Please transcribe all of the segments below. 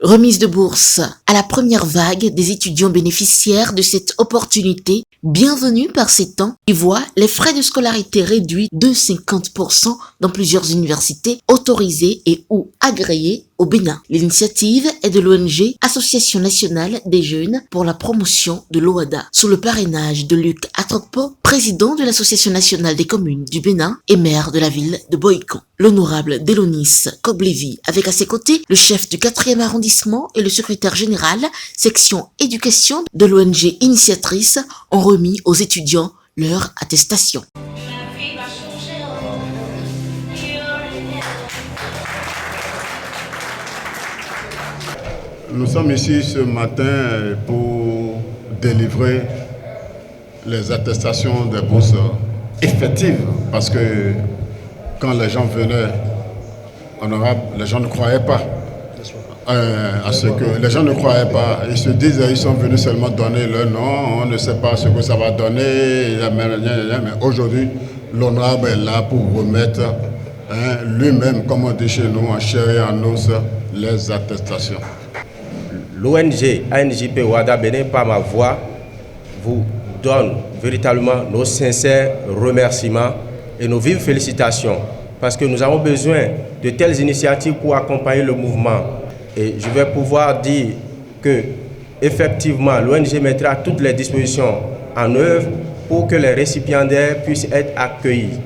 Remise de bourse à la première vague des étudiants bénéficiaires de cette opportunité, bienvenue par ces temps, qui voit les frais de scolarité réduits de 50% dans plusieurs universités autorisées et ou agréées au Bénin. L'initiative est de l'ONG Association nationale des jeunes pour la promotion de l'OADA, sous le parrainage de Luc Atokpo, président de l'Association nationale des communes du Bénin et maire de la ville de Boïcon. L'honorable Delonis Koblevi, avec à ses côtés le chef du 4e arrondissement et le secrétaire général, section éducation de l'ONG initiatrice, ont remis aux étudiants leur attestation. Nous sommes ici ce matin pour délivrer les attestations des bourses effectives, parce que quand les gens venaient, honorable, les gens ne croyaient pas à ce que les gens ne croyaient pas. Ils se disent ils sont venus seulement donner leur nom, on ne sait pas ce que ça va donner. Mais aujourd'hui, l'honorable est là pour remettre lui-même, comme on dit chez nous, en chair et en os, les attestations. L'ONG ANJP OADA Bénin, par ma voix, vous donne véritablement nos sincères remerciements et nos vives félicitations, parce que nous avons besoin de telles initiatives pour accompagner le mouvement. Et je vais pouvoir dire que, effectivement, l'ONG mettra toutes les dispositions en œuvre pour que les récipiendaires puissent être accueillis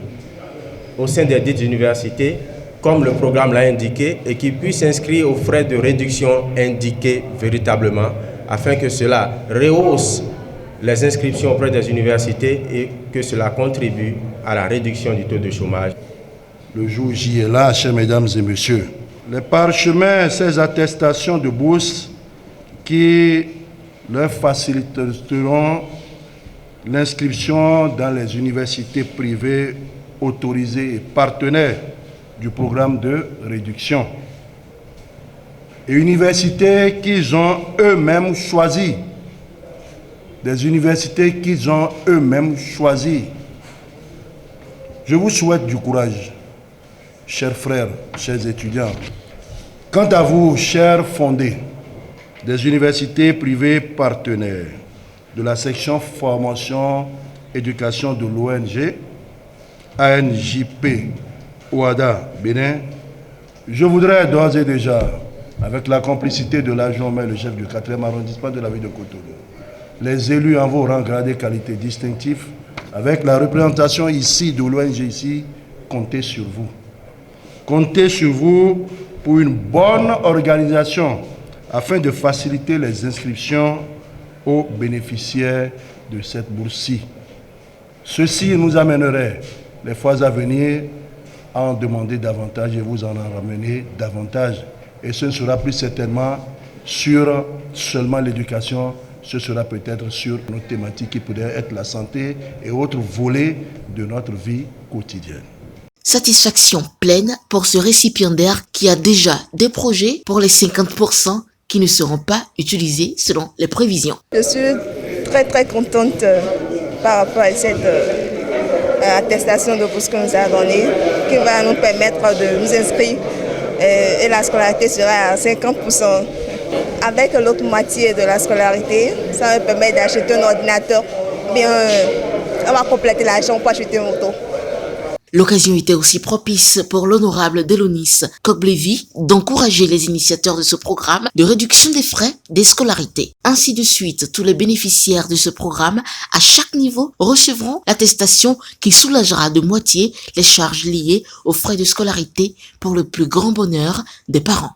au sein des dites universités, comme le programme l'a indiqué, et qu'ils puissent s'inscrire aux frais de réduction indiqués véritablement, afin que cela rehausse les inscriptions auprès des universités et que cela contribue à la réduction du taux de chômage. Le jour J est là, chers mesdames et messieurs. Les parchemins, ces attestations de bourse qui leur faciliteront l'inscription dans les universités privées autorisées et partenaires du programme de réduction. Et universités qu'ils ont eux-mêmes choisies. Des universités qu'ils ont eux-mêmes choisies. Je vous souhaite du courage, chers frères, chers étudiants. Quant à vous, chers fondés des universités privées partenaires de la section formation éducation de l'ONG ANJP OADA Bénin, je voudrais d'ores et déjà, avec la complicité de l'adjoint maire, le chef du 4e arrondissement de la ville de Cotonou, les élus en vos rangs gradés qualité distinctifs, avec la représentation ici de l'ONG ici, comptez sur vous. Comptez sur vous pour une bonne organisation afin de faciliter les inscriptions aux bénéficiaires de cette bourse-ci. Ceci nous amènerait les fois à venir à en demander davantage et vous en ramener davantage. Et ce ne sera plus certainement sur seulement l'éducation, ce sera peut-être sur nos thématiques qui pourraient être la santé et autres volets de notre vie quotidienne. Satisfaction pleine pour ce récipiendaire qui a déjà des projets pour les 50% qui ne seront pas utilisés selon les prévisions. Je suis très contente par rapport à cette attestation de bourse que nous a donnée, qui va nous permettre de nous inscrire et la scolarité sera à 50%. Avec l'autre moitié de la scolarité, ça va permettre d'acheter un ordinateur, bien on va compléter l'argent pour acheter une moto. L'occasion était aussi propice pour l'honorable Delonis Koblevi d'encourager les initiateurs de ce programme de réduction des frais des scolarités. Ainsi de suite, tous les bénéficiaires de ce programme, à chaque niveau, recevront l'attestation qui soulagera de moitié les charges liées aux frais de scolarité pour le plus grand bonheur des parents.